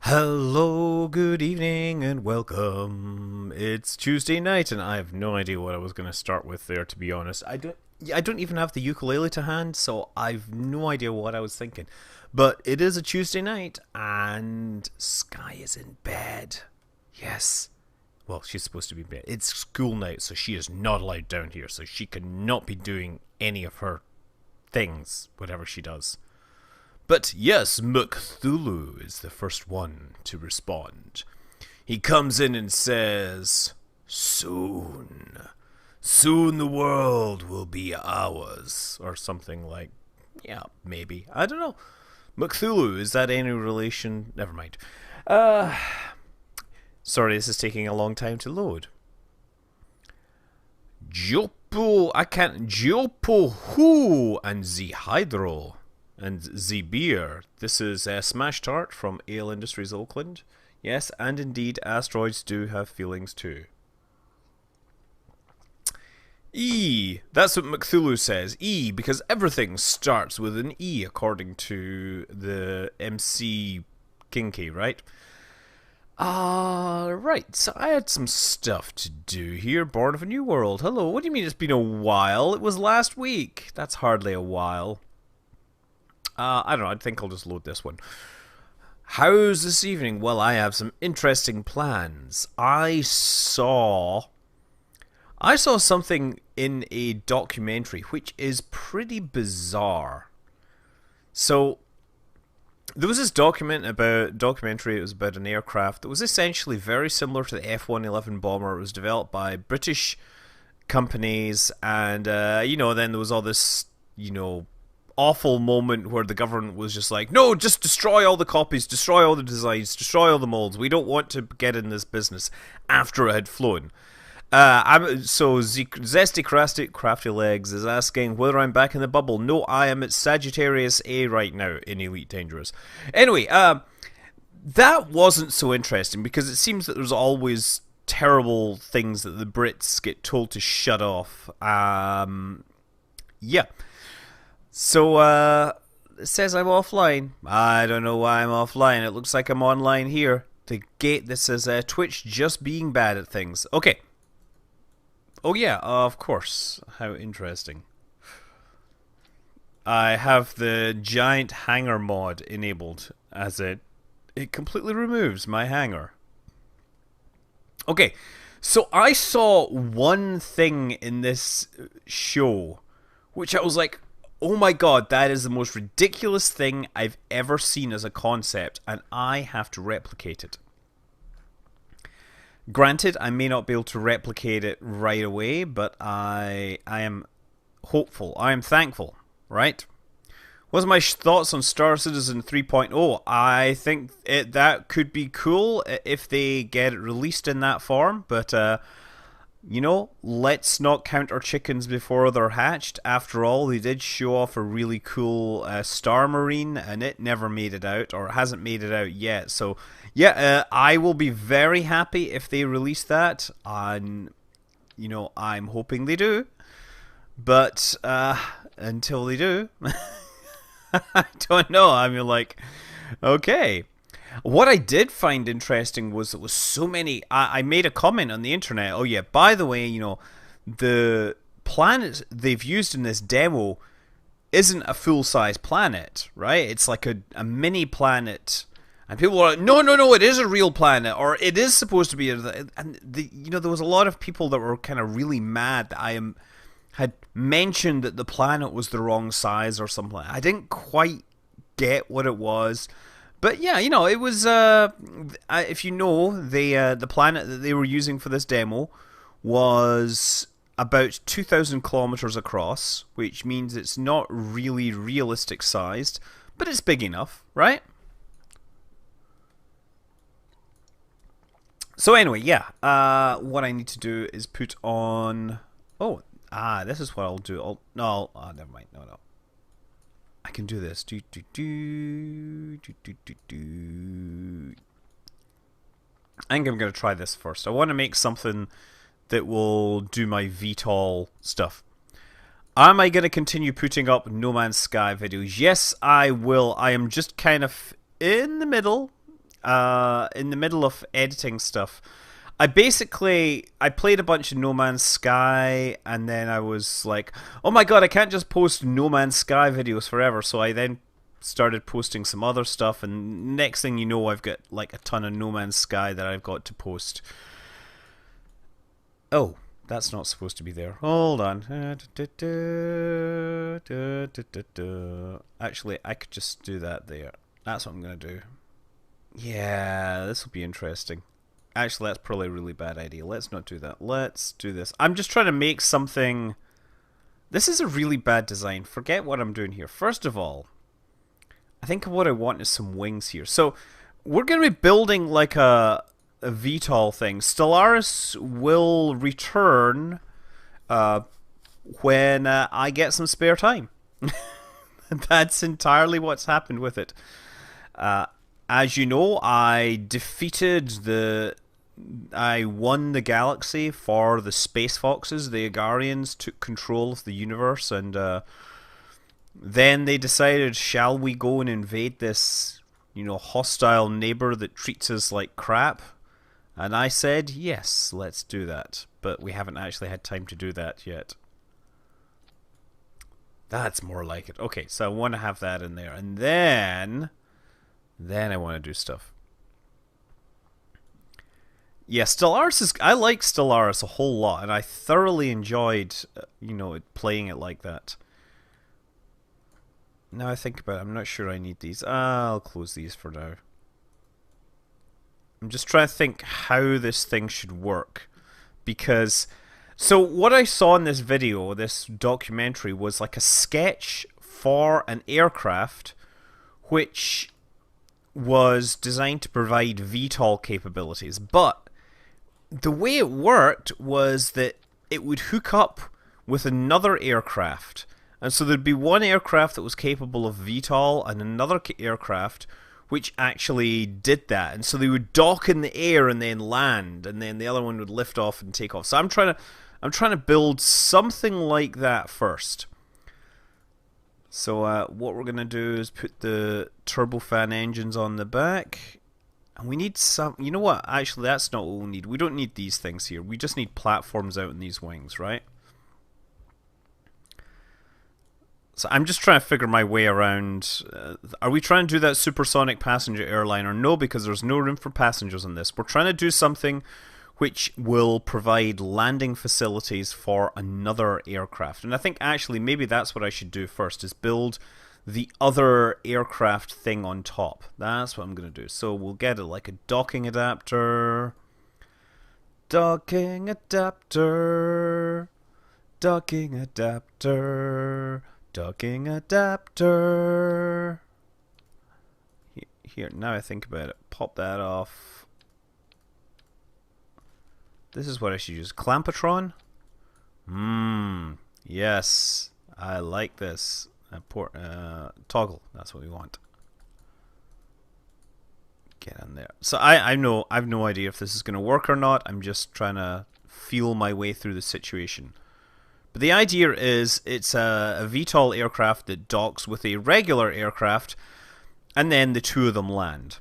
Hello, good evening, and welcome. It's Tuesday night, and I have no idea what I was going to start with there. To be honest, I don't even have the ukulele to hand, so I've no idea what I was thinking. But it is a Tuesday night, and Sky is in bed. Yes. Well, she's supposed to be in bed. It's school night, so she is not allowed down here, so she cannot be doing any of her things, whatever she does. But yes, Mcthulhu is the first one to respond. He comes in and says, "Soon, soon the world will be ours," or something like, yeah, maybe. I don't know. Mcthulhu, is that any relation? Never mind. Uh, Sorry, this is taking a long time to load. I can't. Jopo Hu and the Hydro. And the beer. This is Smash Tart from Ale Industries Oakland. Yes, and indeed, asteroids do have feelings too. E. That's what Mcthulhu says. E, because everything starts with an E, according to the MC Kinky, right? Right. So I had some stuff to do here. Born of a New World. Hello. What do you mean it's been a while? It was last week. That's hardly a while. I don't know, I think I'll just load this one. How's this evening? Well, I have some interesting plans. I saw something in a documentary which is pretty bizarre. So there was this documentary. It was about an aircraft that was essentially very similar to the F-111 bomber. It was developed by British companies, and then there was all this, awful moment where the government was just like, no, just destroy all the copies, destroy all the designs, destroy all the molds. We don't want to get in this business after it had flown. So Zesty Crafty Legs is asking whether I'm back in the bubble. No, I am at Sagittarius A right now in Elite Dangerous. Anyway, that wasn't so interesting because it seems that there's always terrible things that the Brits get told to shut off. Yeah. So, it says I'm offline. I don't know why I'm offline. It looks like I'm online here. The gate that says Twitch just being bad at things. Okay. Oh yeah, of course. How interesting. I have the giant hanger mod enabled as it completely removes my hanger. Okay. So I saw one thing in this show which I was like, oh my god, that is the most ridiculous thing I've ever seen as a concept, and I have to replicate it. Granted, I may not be able to replicate it right away, but I am hopeful. I am thankful, right? What's my thoughts on Star Citizen 3.0? I think that could be cool if they get it released in that form, but let's not count our chickens before they're hatched. After all, they did show off a really cool Star Marine, and it never made it out, or hasn't made it out yet. So, yeah, I will be very happy if they release that. And, I'm hoping they do. But until they do, I don't know. I mean, like, okay. What I did find interesting was there was so many. I made a comment on the internet. Oh yeah, by the way, the planet they've used in this demo isn't a full size planet, right? It's like a mini planet, and people are like, no, no, no, it is a real planet, or it is supposed to be. And there was a lot of people that were kind of really mad that had mentioned that the planet was the wrong size or something. I didn't quite get what it was. But yeah, it was, if the planet that they were using for this demo was about 2,000 kilometers across, which means it's not really realistic sized, but it's big enough, right? So anyway, yeah, what I need to do is put on, this is what I'll do. Never mind, no. I can do this. I think I'm going to try this first. I want to make something that will do my VTOL stuff. Am I going to continue putting up No Man's Sky videos? Yes, I will. I am just kind of in the middle. in the middle of editing stuff. I played a bunch of No Man's Sky, and then I was like, oh my god, I can't just post No Man's Sky videos forever. So I then started posting some other stuff, and next thing you know, I've got like a ton of No Man's Sky that I've got to post. Oh, that's not supposed to be there. Hold on. Actually, I could just do that there. That's what I'm going to do. Yeah, this will be interesting. Actually, that's probably a really bad idea. Let's not do that. Let's do this. I'm just trying to make something... This is a really bad design. Forget what I'm doing here. First of all, I think what I want is some wings here. So, we're going to be building like a VTOL thing. Stellaris will return when I get some spare time. That's entirely what's happened with it. As you know, I won the galaxy for the Space Foxes. The Agarians took control of the universe, and then they decided, shall we go and invade this, hostile neighbor that treats us like crap? And I said, yes, let's do that. But we haven't actually had time to do that yet. That's more like it. Okay, so I want to have that in there. And then I want to do stuff. Yeah, Stellaris I like Stellaris a whole lot, and I thoroughly enjoyed, playing it like that. Now I think about it, I'm not sure I need these. I'll close these for now. I'm just trying to think how this thing should work. Because, so what I saw in this video, this documentary, was like a sketch for an aircraft which was designed to provide VTOL capabilities. But the way it worked was that it would hook up with another aircraft. And so there'd be one aircraft that was capable of VTOL and another aircraft which actually did that. And so they would dock in the air and then land, and then the other one would lift off and take off. So I'm trying to build something like that first. So what we're going to do is put the turbofan engines on the back. And we need some... You know what? Actually, that's not what we need. We don't need these things here. We just need platforms out in these wings, right? So I'm just trying to figure my way around. Are we trying to do that supersonic passenger airliner? No, because there's no room for passengers in this. We're trying to do something which will provide landing facilities for another aircraft. And I think actually maybe that's what I should do first, is build the other aircraft thing on top. That's what I'm going to do. So we'll get it like a docking adapter. Docking adapter. Docking adapter. Docking adapter. Here, now I think about it. Pop that off. This is what I should use. Clampatron? Yes. I like this. Toggle. That's what we want. Get in there. So I've no idea if this is going to work or not. I'm just trying to feel my way through the situation. But the idea is it's a VTOL aircraft that docks with a regular aircraft, and then the two of them land.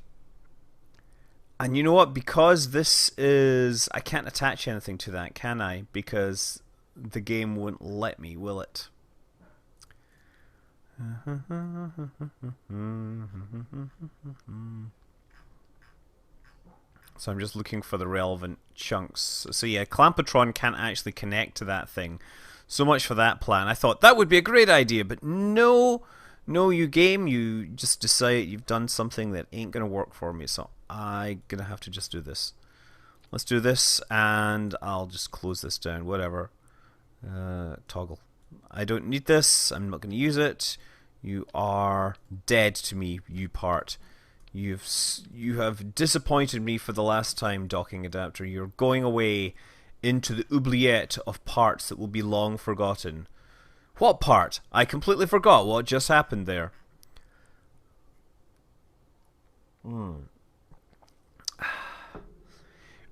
And you know what? Because this is... I can't attach anything to that, can I? Because the game won't let me, will it? So I'm just looking for the relevant chunks. So yeah, Clampatron can't actually connect to that thing. So much for that plan. I thought that would be a great idea, but no, you game, you just decide you've done something that ain't going to work for me, so I'm going to have to just do this. Let's do this, and I'll just close this down, whatever. Toggle. I don't need this, I'm not going to use it. You are dead to me, you part. You have disappointed me for the last time, docking adapter. You're going away into the oubliette of parts that will be long forgotten. What part? I completely forgot what just happened there.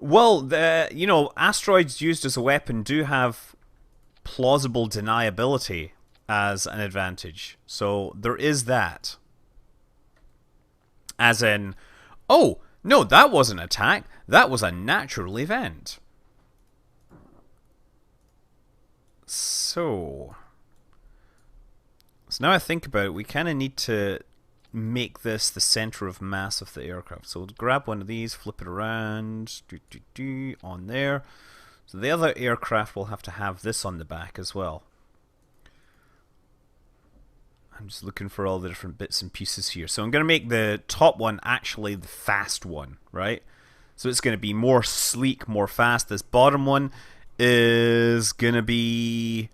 Well, asteroids used as a weapon do have plausible deniability as an advantage. So there is that. As in, oh, No, that wasn't an attack. That was a natural event. So now I think about it, we kind of need to make this the center of mass of the aircraft. So we'll grab one of these, flip it around, on there. So the other aircraft will have to have this on the back as well. I'm just looking for all the different bits and pieces here. So I'm going to make the top one actually the fast one, right? So it's going to be more sleek, more fast. This bottom one is going to be...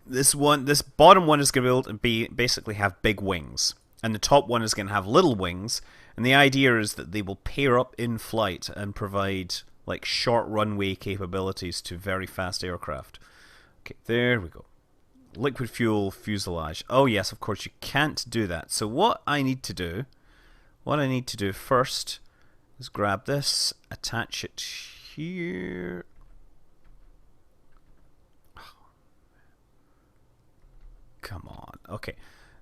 This bottom one is going to be able to basically have big wings. And the top one is going to have little wings. And the idea is that they will pair up in flight and provide like short runway capabilities to very fast aircraft. Okay, there we go. Liquid fuel fuselage. Oh yes, of course you can't do that. So what I need to do first is grab this, attach it here. Come on. Okay.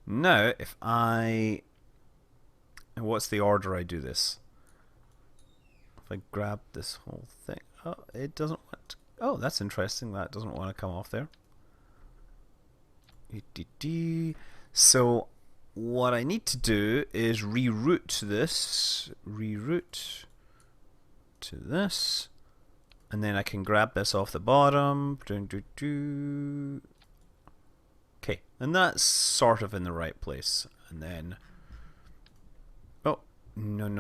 Now, if I... What's the order I do this? If I grab this whole thing... Oh, it doesn't want to... Oh, that's interesting. That doesn't want to come off there. So, what I need to do is reroute this. Reroute to this. And then I can grab this off the bottom. Okay, and that's sort of in the right place. And then... Oh, no.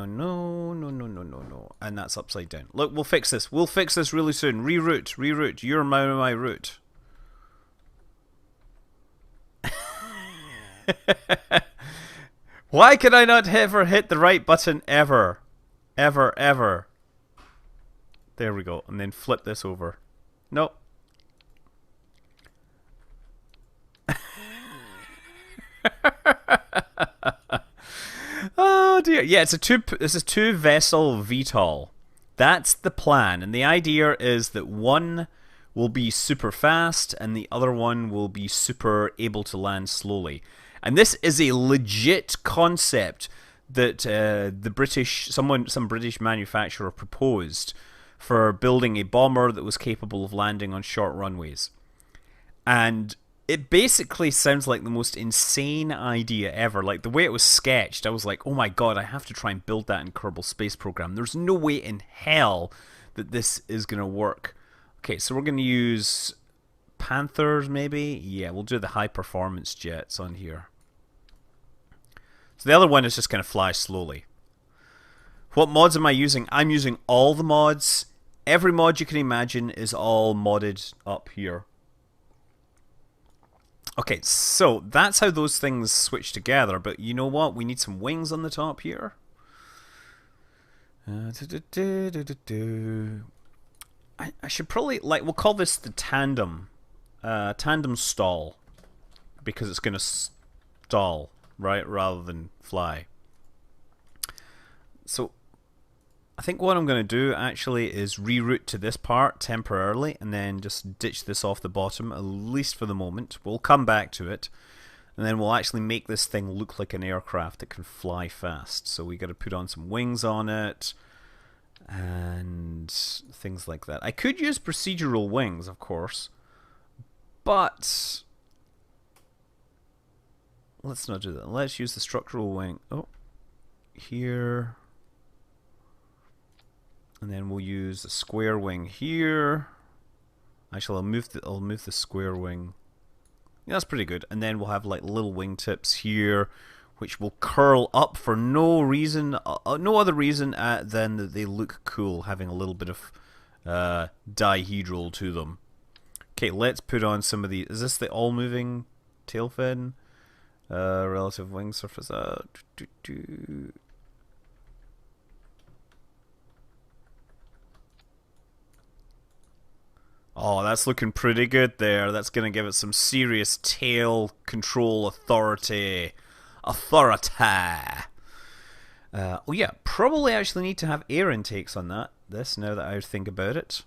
And that's upside down. Look, we'll fix this. We'll fix this really soon. Reroute. You're my route. Why can I not ever hit the right button ever? Ever. There we go. And then flip this over. Nope. Oh dear. Yeah, it's a two vessel VTOL. That's the plan, and the idea is that one will be super fast and the other one will be super able to land slowly. And this is a legit concept that some British manufacturer proposed for building a bomber that was capable of landing on short runways. And it basically sounds like the most insane idea ever. Like, the way it was sketched, I was like, oh my god, I have to try and build that in Kerbal Space Program. There's no way in hell that this is going to work. Okay, so we're going to use Panthers, maybe? Yeah, we'll do the high-performance jets on here. So the other one is just going to fly slowly. What mods am I using? I'm using all the mods. Every mod you can imagine is all modded up here. Okay, so that's how those things switch together, but you know what? We need some wings on the top here. I should probably, like, we'll call this the tandem. Tandem stall. Because it's going to stall, right? Rather than fly. So, I think what I'm going to do, actually, is reroute to this part temporarily, and then just ditch this off the bottom, at least for the moment. We'll come back to it, and then we'll actually make this thing look like an aircraft that can fly fast. So we got to put on some wings on it, and things like that. I could use procedural wings, of course, but let's not do that. Let's use the structural wing. Oh, here. And then we'll use a square wing here. Actually, I'll move the square wing. Yeah, that's pretty good. And then we'll have like little wingtips here, which will curl up for no reason, no other reason than that they look cool, having a little bit of dihedral to them. Okay, let's put on some of these. Is this the all-moving tail fin? Relative wing surface. Oh, that's looking pretty good there. That's going to give it some serious tail control authority. Oh yeah, probably actually need to have air intakes on this, now that I think about it.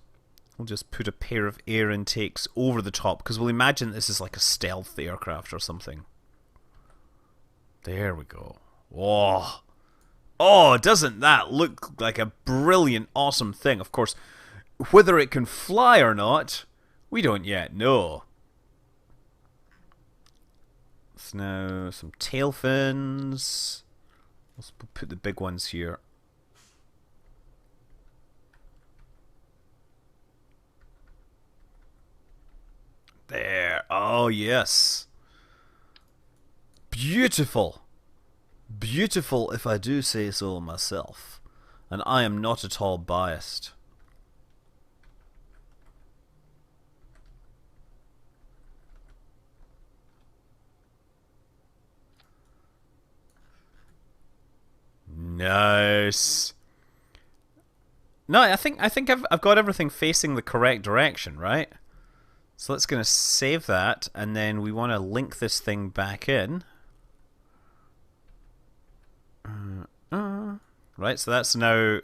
We'll just put a pair of air intakes over the top, because we'll imagine this is like a stealth aircraft or something. There we go. Whoa. Oh, doesn't that look like a brilliant, awesome thing? Of course, whether it can fly or not, we don't yet know. So now some tail fins. Let's put the big ones here. There. Oh, yes. Beautiful. Beautiful, if I do say so myself. And I am not at all biased. Nice. No, I think I've got everything facing the correct direction, right? So let's gonna save that, and then we want to link this thing back in. Right, so that's now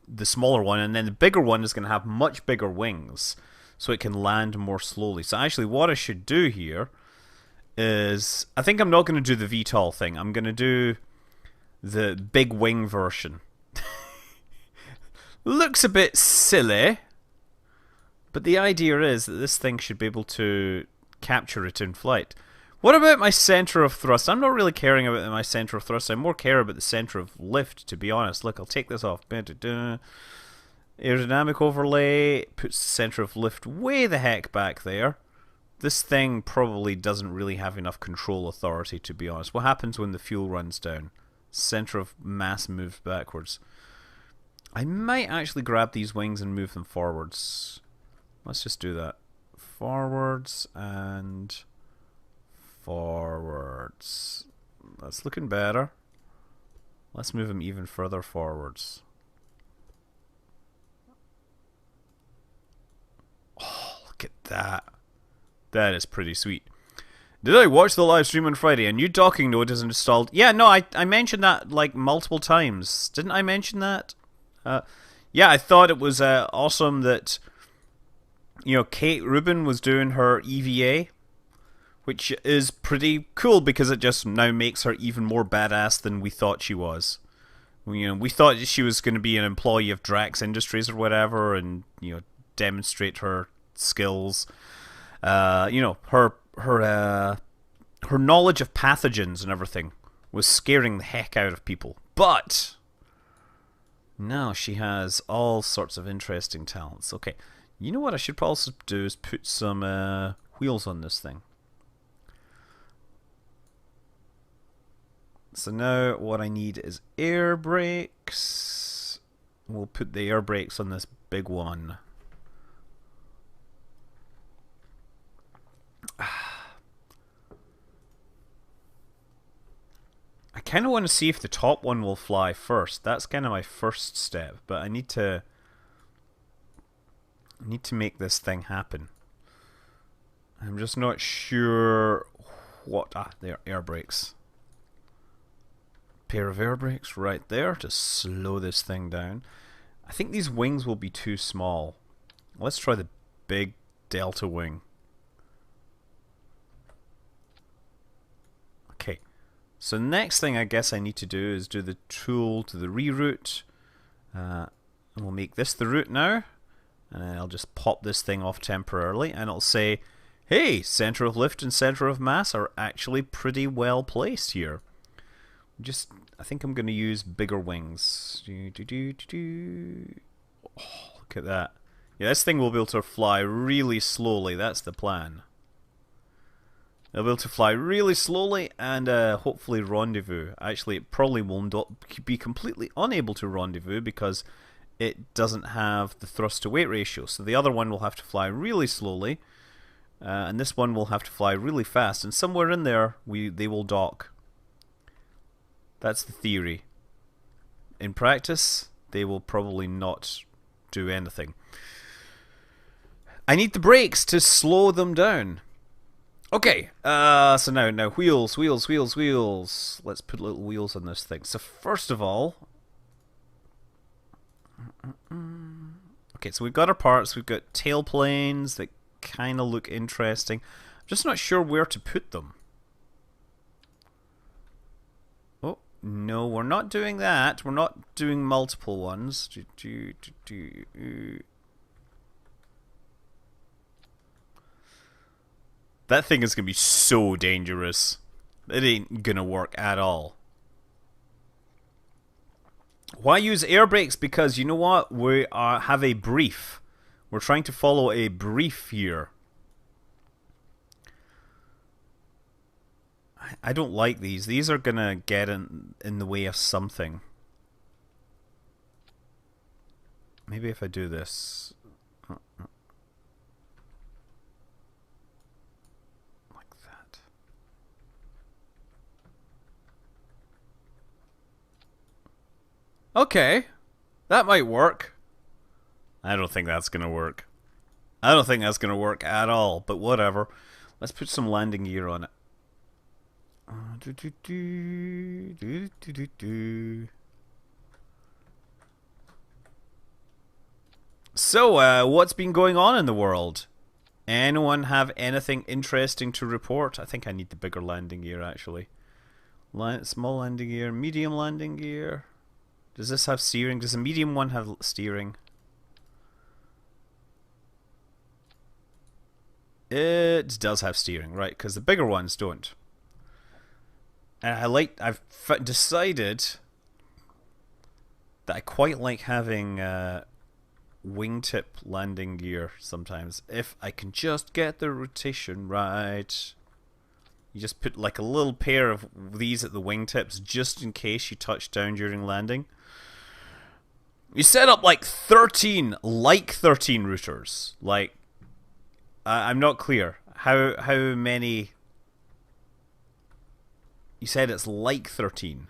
the smaller one, and then the bigger one is going to have much bigger wings, so it can land more slowly. So actually what I should do here is, I think I'm not going to do the VTOL thing. I'm going to do the big wing version. Looks a bit silly, but the idea is that this thing should be able to capture it in flight. What about my center of thrust? I'm not really caring about my center of thrust. I more care about the center of lift, to be honest. Look, I'll take this off. Aerodynamic overlay puts the center of lift way the heck back there. This thing probably doesn't really have enough control authority, to be honest. What happens when the fuel runs down? Center of mass moves backwards. I might actually grab these wings and move them forwards. Let's just do that. Forwards and forwards. That's looking better. Let's move them even further forwards. Oh, look at that. That is pretty sweet. Did I watch the live stream on Friday? A new docking node is installed. Yeah, no, I mentioned that like multiple times. Didn't I mention that? Yeah, I thought it was awesome that, you know, Kate Rubin was doing her EVA, which is pretty cool because it just now makes her even more badass than we thought she was. You know, we thought she was going to be an employee of Drax Industries or whatever, and, you know, demonstrate her skills. You know, her knowledge of pathogens and everything was scaring the heck out of people. But now she has all sorts of interesting talents. Okay, you know what I should also do is put some wheels on this thing. So now what I need is air brakes. We'll put the air brakes on this big one. I kind of want to see if the top one will fly first. That's kind of my first step, but I need to make this thing happen. I'm just not sure what... there, air brakes. Pair of air brakes right there to slow this thing down. I think these wings will be too small. Let's try the big delta wing. Okay. So next thing I guess I need to do is do the tool to the reroute. And we'll make this the route now. And then I'll just pop this thing off temporarily. And it'll say, hey, center of lift and center of mass are actually pretty well placed here. I think I'm going to use bigger wings. Oh, look at that. Yeah, this thing will be able to fly really slowly. That's the plan. It'll be able to fly really slowly and hopefully rendezvous. Actually, it probably will be completely unable to rendezvous because it doesn't have the thrust to weight ratio. So the other one will have to fly really slowly, and this one will have to fly really fast. And somewhere in there, they will dock. That's the theory. In practice, they will probably not do anything. I need the brakes to slow them down. Okay, so now wheels. Let's put little wheels on this thing. So first of all... Okay, so we've got our parts. We've got tail planes that kind of look interesting. I'm just not sure where to put them. No, we're not doing that. We're not doing multiple ones. That thing is going to be so dangerous. It ain't going to work at all. Why use air brakes? Because you know what? We have a brief. We're trying to follow a brief here. I don't like these. These are going to get in the way of something. Maybe if I do this. Like that. Okay. That might work. I don't think that's going to work. I don't think that's going to work at all, but whatever. Let's put some landing gear on it. So, what's been going on in the world? Anyone have anything interesting to report? I think I need the bigger landing gear, actually. Small landing gear, medium landing gear. Does this have steering? Does the medium one have steering? It does have steering, right? Because the bigger ones don't. And I've decided that I quite like having wingtip landing gear sometimes. If I can just get the rotation right. You just put like a little pair of these at the wingtips just in case you touch down during landing. You set up like 13 routers. Like, I'm not clear. How many... You said it's like 13.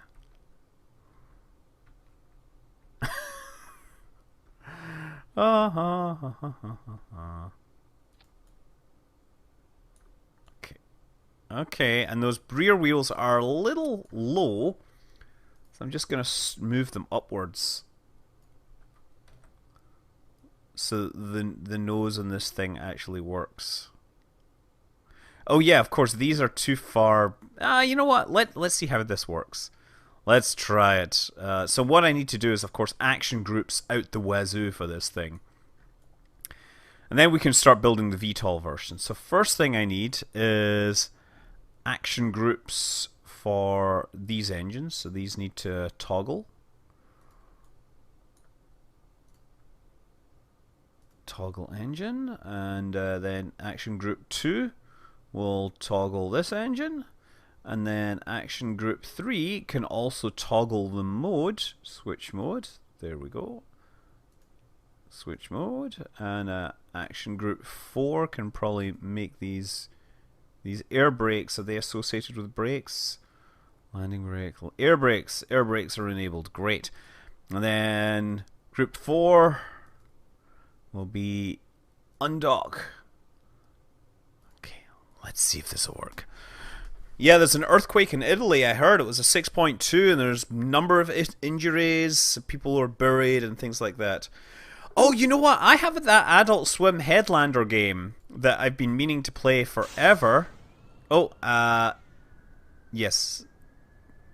Okay, and those rear wheels are a little low, so I'm just going to move them upwards. So the nose on this thing actually works. Oh yeah, of course, these are too far. You know what? Let's see how this works. Let's try it. So what I need to do is, of course, action groups out the wazoo for this thing. And then we can start building the VTOL version. So first thing I need is action groups for these engines. So these need to toggle. Toggle engine. And then action group 2 will toggle this engine. And then action group 3 can also toggle the mode. Switch mode. There we go. Switch mode. And action group 4 can probably make these air brakes. Are they associated with brakes? Landing brake. Air brakes. Air brakes are enabled. Great. And then group 4 will be undock. Okay, let's see if this will work. Yeah, there's an earthquake in Italy. I heard it was a 6.2, and there's a number of injuries. People are buried and things like that. Oh, you know what? I have that Adult Swim Headlander game that I've been meaning to play forever. Oh, yes.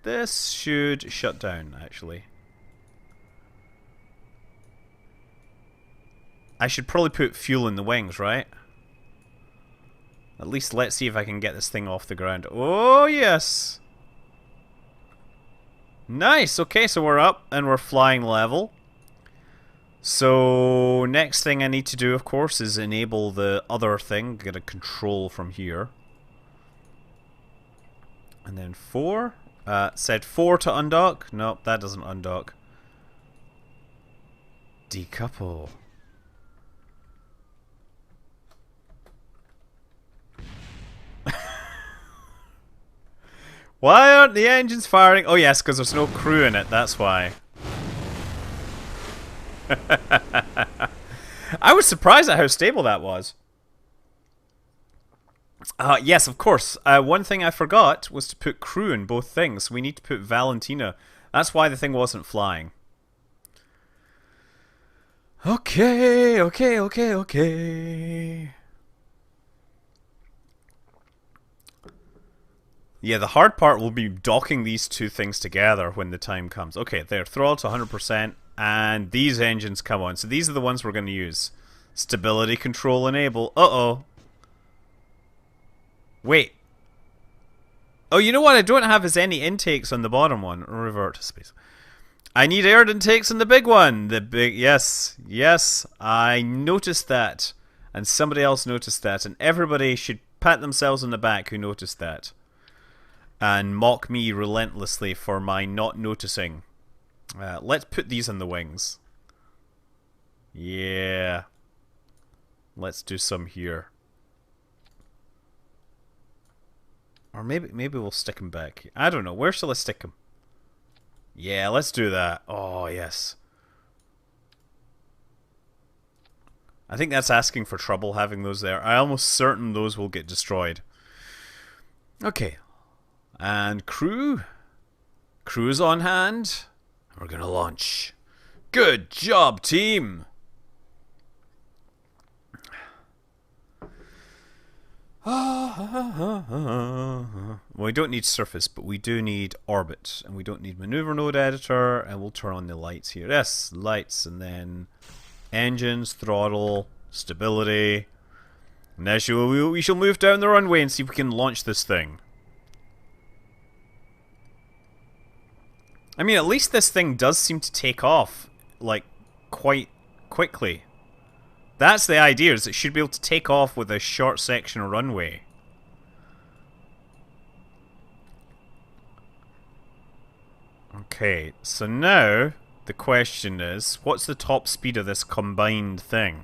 This should shut down, actually. I should probably put fuel in the wings, right? At least let's see if I can get this thing off the ground. Oh, yes! Nice! Okay, so we're up and we're flying level. So, next thing I need to do, of course, is enable the other thing. Get a control from here. And then 4. Said 4 to undock. Nope, that doesn't undock. Decouple. Why aren't the engines firing? Oh yes, because there's no crew in it, that's why. I was surprised at how stable that was. Yes, of course. One thing I forgot was to put crew in both things. We need to put Valentina. That's why the thing wasn't flying. Okay. Yeah, the hard part will be docking these two things together when the time comes. Okay, there, throttle to 100%, and these engines come on. So these are the ones we're going to use. Stability control enable. Uh-oh. Wait. Oh, you know what I don't have is any intakes on the bottom one. Revert to space. I need air intakes on the big one. The big, yes, yes, I noticed that. And somebody else noticed that. And everybody should pat themselves on the back who noticed that. And mock me relentlessly for my not noticing. Let's put these on the wings. Yeah. Let's do some here. Or maybe we'll stick them back. I don't know. Where shall I stick them? Yeah, let's do that. Oh, yes. I think that's asking for trouble having those there. I'm almost certain those will get destroyed. Okay. And crew. Crew's on hand. We're gonna launch. Good job, team! Well, we don't need surface, but we do need orbit. And we don't need maneuver node editor. And we'll turn on the lights here. Yes, lights. And then engines, throttle, stability. And as we shall move down the runway and see if we can launch this thing. I mean, at least this thing does seem to take off, like, quite quickly. That's the idea, is it should be able to take off with a short section of runway. Okay, so now the question is, what's the top speed of this combined thing?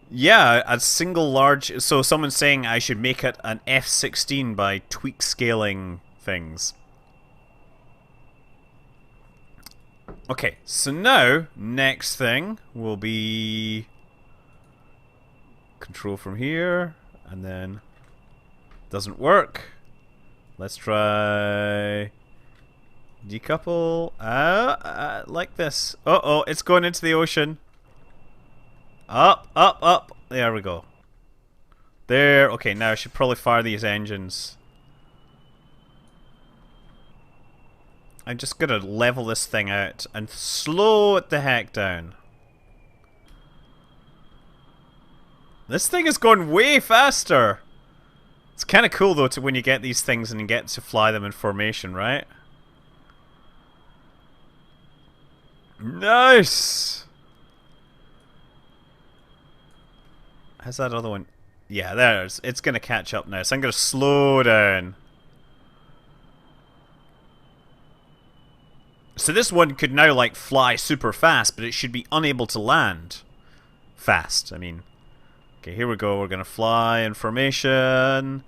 Yeah, a single large... So someone's saying I should make it an F-16 by tweak scaling things. Okay, so now, next thing will be... Control from here, and then... Doesn't work. Let's try... Decouple. Like this. Uh-oh, it's going into the ocean. Up, up, up. There we go. There. Okay, now I should probably fire these engines. I'm just gonna level this thing out and slow it the heck down. This thing is going way faster. It's kind of cool though when you get these things and you get to fly them in formation, right? Nice! How's that other one? Yeah, there's. It's gonna catch up now, so I'm gonna slow down. So this one could now, like, fly super fast, but it should be unable to land fast. I mean, okay, here we go. We're gonna fly in formation.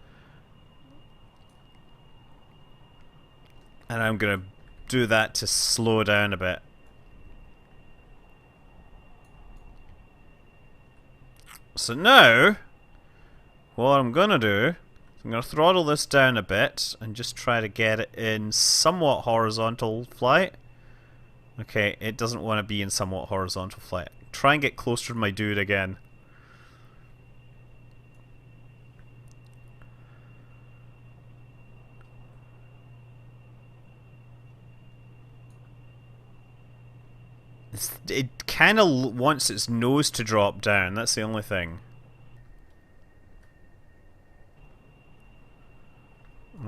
And I'm gonna do that to slow down a bit. So now, what I'm gonna do, I'm gonna throttle this down a bit and just try to get it in somewhat horizontal flight. Okay, it doesn't want to be in somewhat horizontal flight. Try and get closer to my dude again. It kind of wants its nose to drop down, that's the only thing.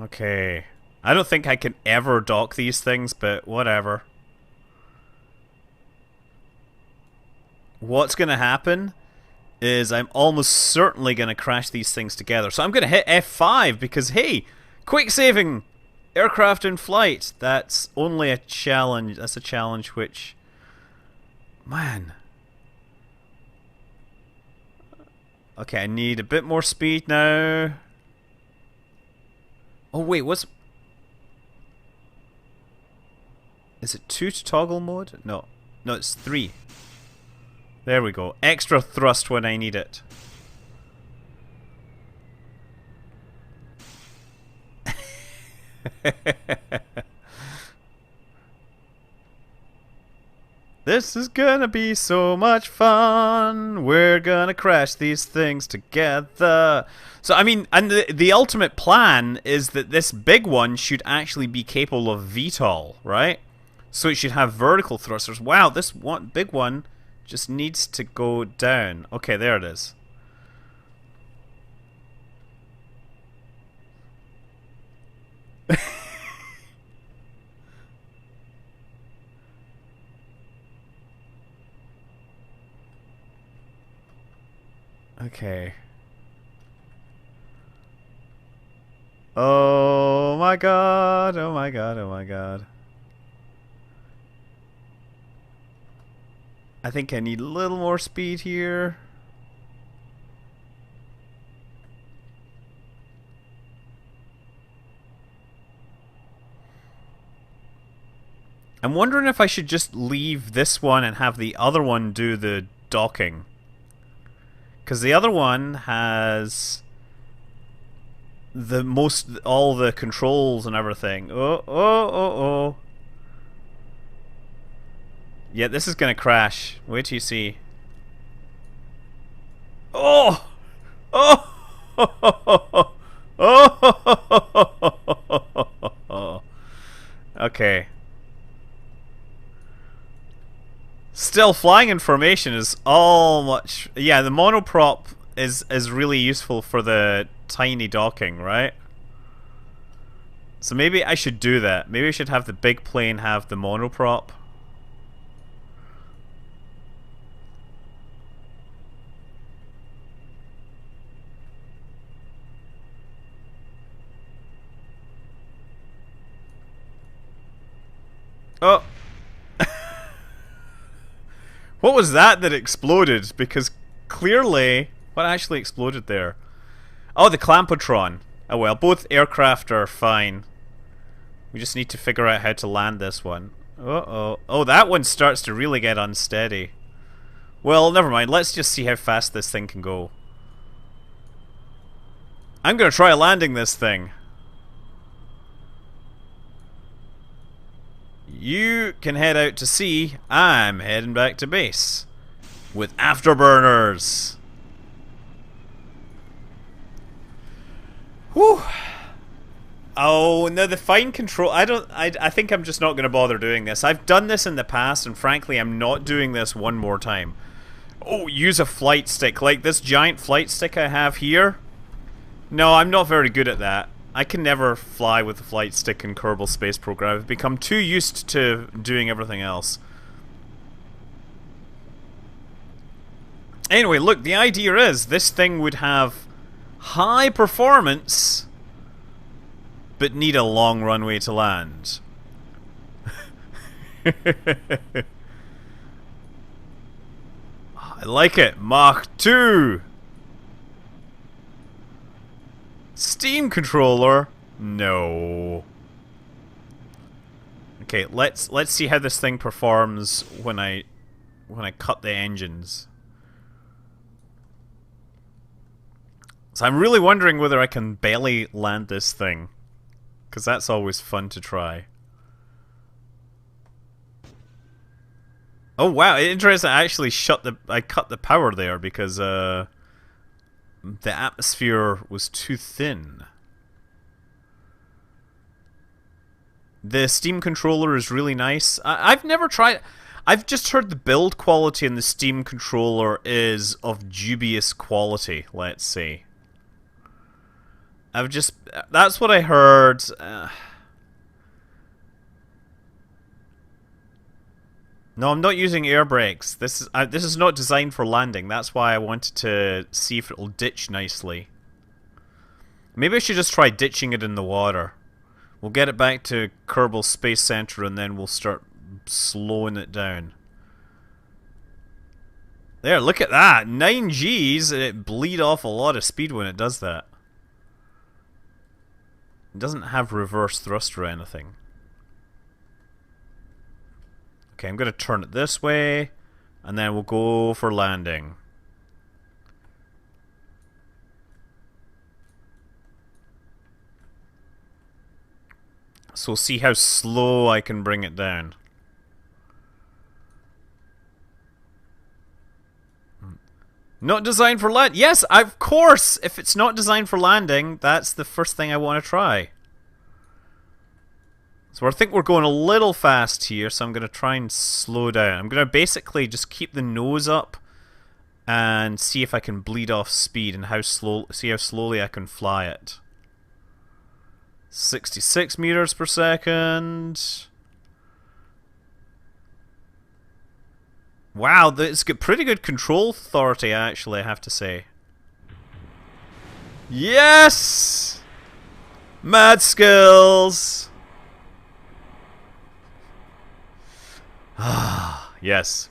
Okay. I don't think I can ever dock these things, but whatever. What's gonna happen is I'm almost certainly gonna crash these things together. So I'm gonna hit F5 because, hey, quick saving aircraft in flight. That's only a challenge. That's a challenge which... Man. Okay, I need a bit more speed now. Oh wait, what's... Is it 2 to toggle mode? No. No, it's 3. There we go. Extra thrust when I need it. This is gonna be so much fun. We're gonna crash these things together. So, I mean, and the ultimate plan is that this big one should actually be capable of VTOL, right? So it should have vertical thrusters. Wow, this one big one just needs to go down. Okay, there it is. Okay. Oh my god, oh my god, oh my god. I think I need a little more speed here. I'm wondering if I should just leave this one and have the other one do the docking. Because the other one has the all the controls and everything. Oh. Yeah, this is gonna crash. Wait till you see. Oh! Oh! Oh! Okay. Still, flying in formation is all much... Yeah, the monoprop is really useful for the tiny docking, right? So maybe I should do that. Maybe I should have the big plane have the monoprop. Oh! What was that exploded? Because clearly... What actually exploded there? Oh, the Clampotron. Oh well, both aircraft are fine. We just need to figure out how to land this one. Uh-oh. Oh, that one starts to really get unsteady. Well, never mind. Let's just see how fast this thing can go. I'm gonna try landing this thing. You can head out to sea. I'm heading back to base. With afterburners. Whew. Oh, no, the fine control... I think I'm just not going to bother doing this. I've done this in the past, and frankly, I'm not doing this one more time. Oh, use a flight stick. Like this giant flight stick I have here. No, I'm not very good at that. I can never fly with a flight stick in Kerbal Space Program. I've become too used to doing everything else. Anyway, look, the idea is this thing would have high performance, but need a long runway to land. I like it. Mach 2. Steam controller? No. Okay, let's see how this thing performs when I cut the engines. So I'm really wondering whether I can belly land this thing, because that's always fun to try. Oh wow, interesting. I actually I cut the power there because the atmosphere was too thin. The Steam controller is really nice. I've never tried... I've just heard the build quality in the Steam controller is of dubious quality, let's say. That's what I heard. No, I'm not using air brakes. This is not designed for landing. That's why I wanted to see if it'll ditch nicely. Maybe I should just try ditching it in the water. We'll get it back to Kerbal Space Center and then we'll start slowing it down. There, look at that! 9 Gs and it bleed off a lot of speed when it does that. It doesn't have reverse thrust or anything. Okay, I'm going to turn it this way, and then we'll go for landing. So we'll see how slow I can bring it down. Not designed for land. Yes, of course. If it's not designed for landing, that's the first thing I want to try. So I think we're going a little fast here, so I'm going to try and slow down. I'm going to basically just keep the nose up and see if I can bleed off speed and see how slowly I can fly it. 66 meters per second. Wow, it's got pretty good control authority, actually, I have to say. Yes! Mad skills! Ah, yes.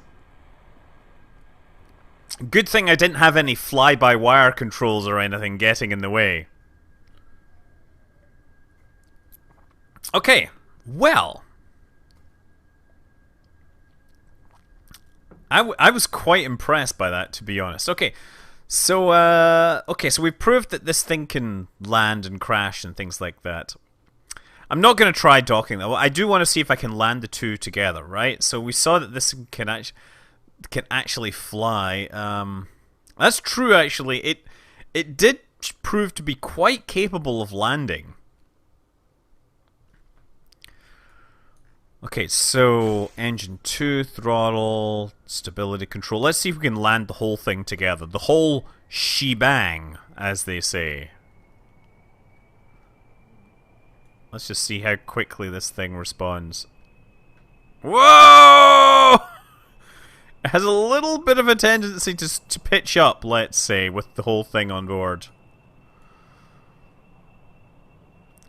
Good thing I didn't have any fly-by-wire controls or anything getting in the way. Okay, well. I was quite impressed by that, to be honest. Okay, so so we've proved that this thing can land and crash and things like that. I'm not going to try docking though. I do want to see if I can land the two together, right? So we saw that this can actually fly. That's true, actually. It did prove to be quite capable of landing. Okay, so engine 2, throttle, stability control. Let's see if we can land the whole thing together. The whole shebang, as they say. Let's just see how quickly this thing responds. Whoa! It has a little bit of a tendency to pitch up, let's say, with the whole thing on board.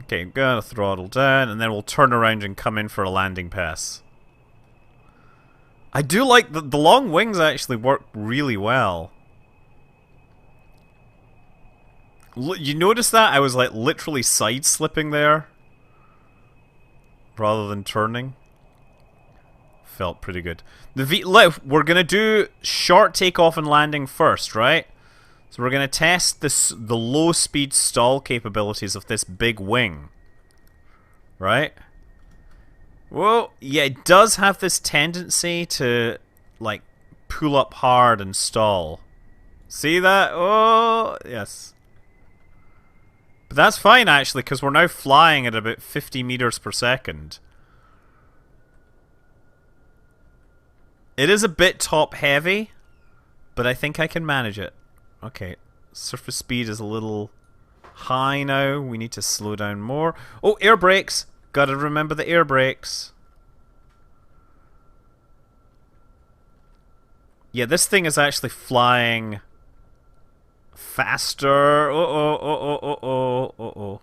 Okay, I'm gonna throttle down, and then we'll turn around and come in for a landing pass. I do like the long wings actually work really well. You notice that? I was like literally side slipping there rather than turning. Felt pretty good. We're gonna do short takeoff and landing first, right? So we're going to test the low-speed stall capabilities of this big wing. Right? Well, yeah, it does have this tendency to, like, pull up hard and stall. See that? Oh, yes. But that's fine, actually, because we're now flying at about 50 meters per second. It is a bit top-heavy, but I think I can manage it. Okay, surface speed is a little high now. We need to slow down more. Oh, air brakes! Gotta remember the air brakes. Yeah, this thing is actually flying faster. Uh-oh.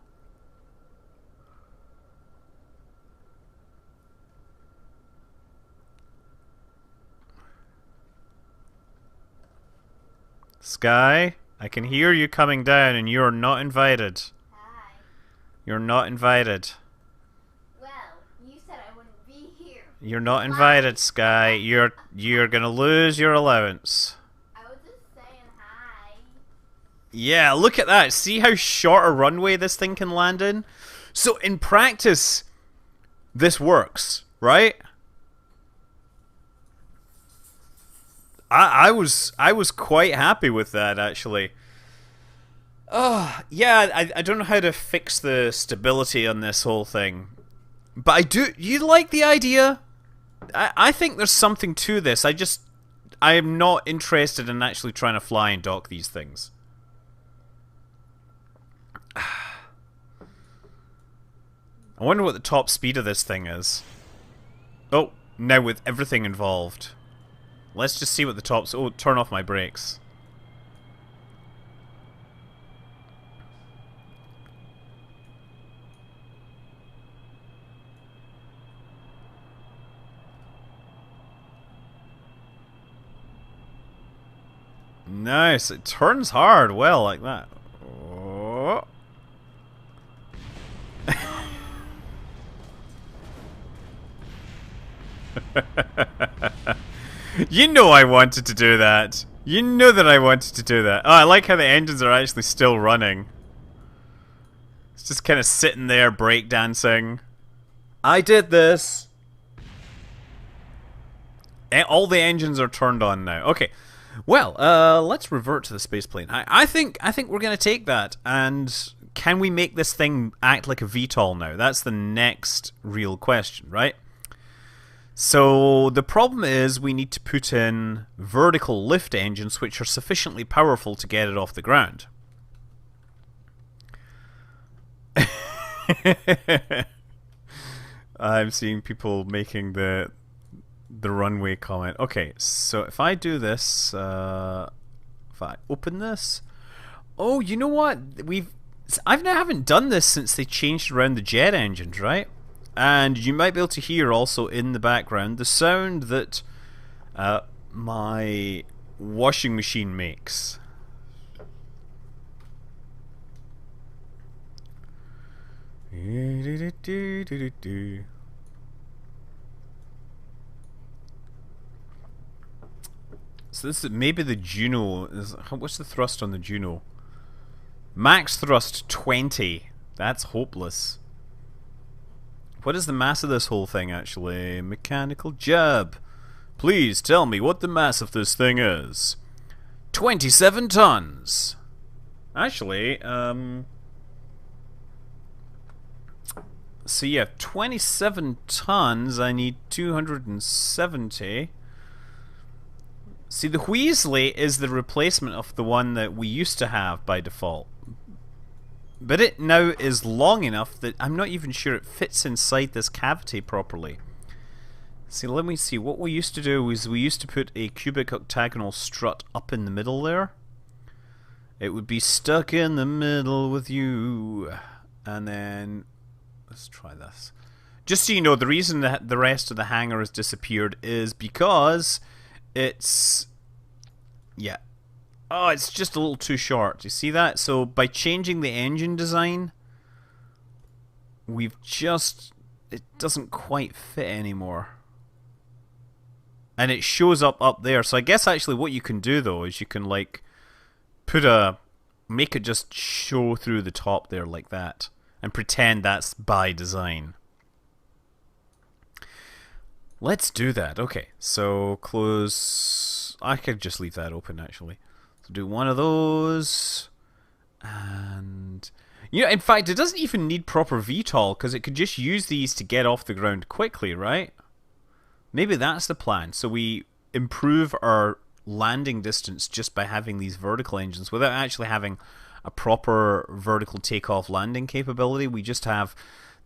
Sky, I can hear you coming down and you're not invited. Hi. You're not invited. Well, you said I wouldn't be here. You're not invited, Sky. You're gonna lose your allowance. I was just saying hi. Yeah, look at that. See how short a runway this thing can land in? So in practice, this works, right? I was quite happy with that, actually. Yeah, I don't know how to fix the stability on this whole thing. But I do... You like the idea? I think there's something to this. I am not interested in actually trying to fly and dock these things. I wonder what the top speed of this thing is. Oh, now with everything involved. Let's just see what the tops... Oh, turn off my brakes. Nice. It turns hard well like that. Oh. You know I wanted to do that. You know that I wanted to do that. Oh, I like how the engines are actually still running. It's just kind of sitting there breakdancing. I did this. All the engines are turned on now. Okay. Well, let's revert to the spaceplane. I think we're gonna take that. And can we make this thing act like a VTOL now? That's the next real question, right? So the problem is we need to put in vertical lift engines which are sufficiently powerful to get it off the ground. I'm seeing people making the runway comment. Okay, so if I do this, if I open this, oh, you know what? I haven't done this since they changed around the jet engines, right? And you might be able to hear also in the background the sound that my washing machine makes. So this is maybe the Juno. What's the thrust on the Juno? Max thrust 20. That's hopeless. What is the mass of this whole thing actually? Mechanical jab. Please tell me what the mass of this thing is. 27 tons. Actually, so yeah, 27 tons. I need 270. See, the Weasley is the replacement of the one that we used to have by default. But it now is long enough that I'm not even sure it fits inside this cavity properly. See, let me see. What we used to do is we used to put a cubic octagonal strut up in the middle there. It would be stuck in the middle with you. And then, let's try this. Just so you know, the reason that the rest of the hangar has disappeared is because it's... yeah. Oh, it's just a little too short. You see that? So by changing the engine design, we've just... it doesn't quite fit anymore. And it shows up there. So I guess actually what you can do though is you can like make it just show through the top there like that. And pretend that's by design. Let's do that. Okay, so close... I could just leave that open actually. So do one of those. And... you know, in fact, it doesn't even need proper VTOL because it could just use these to get off the ground quickly, right? Maybe that's the plan. So we improve our landing distance just by having these vertical engines without actually having a proper vertical takeoff landing capability. We just have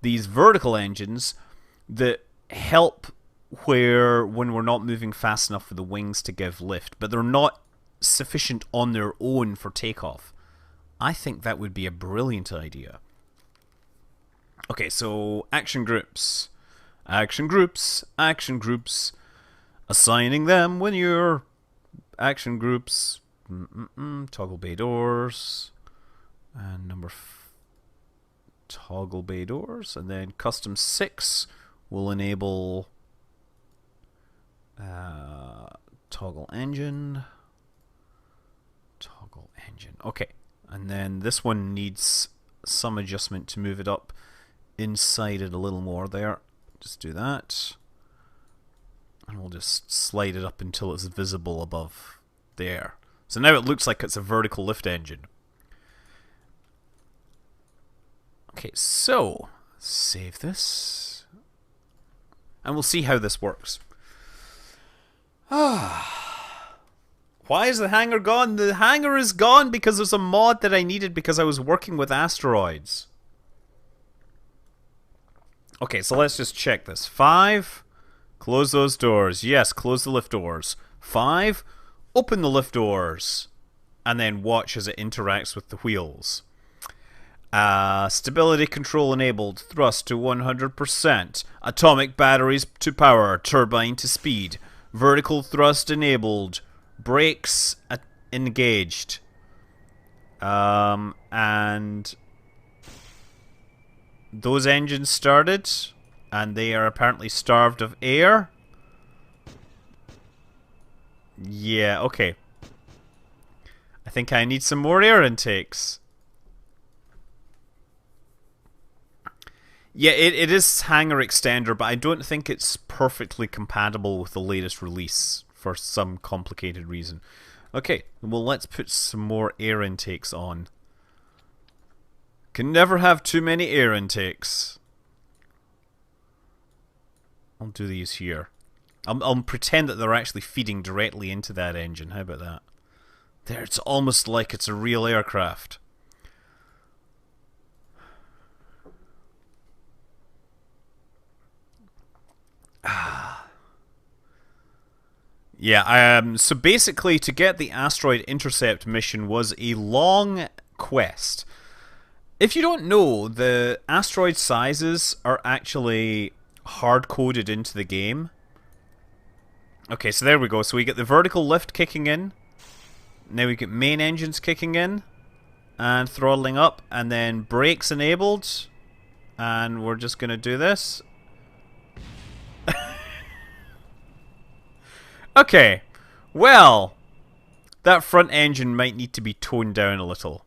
these vertical engines that help when we're not moving fast enough for the wings to give lift, but they're not sufficient on their own for takeoff. I think that would be a brilliant idea. Okay, so action groups. Action groups. Action groups. Assigning them when you're action groups. Toggle bay doors. And number toggle bay doors. And then custom 6 will enable toggle engine. Toggle engine. Okay. And then this one needs some adjustment to move it up inside it a little more there. Just do that. And we'll just slide it up until it's visible above there. So now it looks like it's a vertical lift engine. Okay, so save this. And we'll see how this works. Why is the hangar gone? The hangar is gone because there's a mod that I needed because I was working with asteroids. Okay, so let's just check this. 5, close those doors. Yes, close the lift doors. 5, open the lift doors. And then watch as it interacts with the wheels. Stability control enabled. Thrust to 100%. Atomic batteries to power. Turbine to speed. Vertical thrust enabled. Brakes engaged. And those engines started, and they are apparently starved of air. Yeah, okay. I think I need some more air intakes. Yeah, it is hangar extender, but I don't think it's perfectly compatible with the latest release for some complicated reason. Okay, well let's put some more air intakes on. Can never have too many air intakes. I'll do these here. I'll pretend that they're actually feeding directly into that engine. How about that? There, it's almost like it's a real aircraft. Yeah, so basically to get the asteroid intercept mission was a long quest. If you don't know, the asteroid sizes are actually hard-coded into the game. Okay, so there we go. So we get the vertical lift kicking in. Now we get main engines kicking in. And throttling up. And then brakes enabled. And we're just going to do this. Okay, well, that front engine might need to be toned down a little.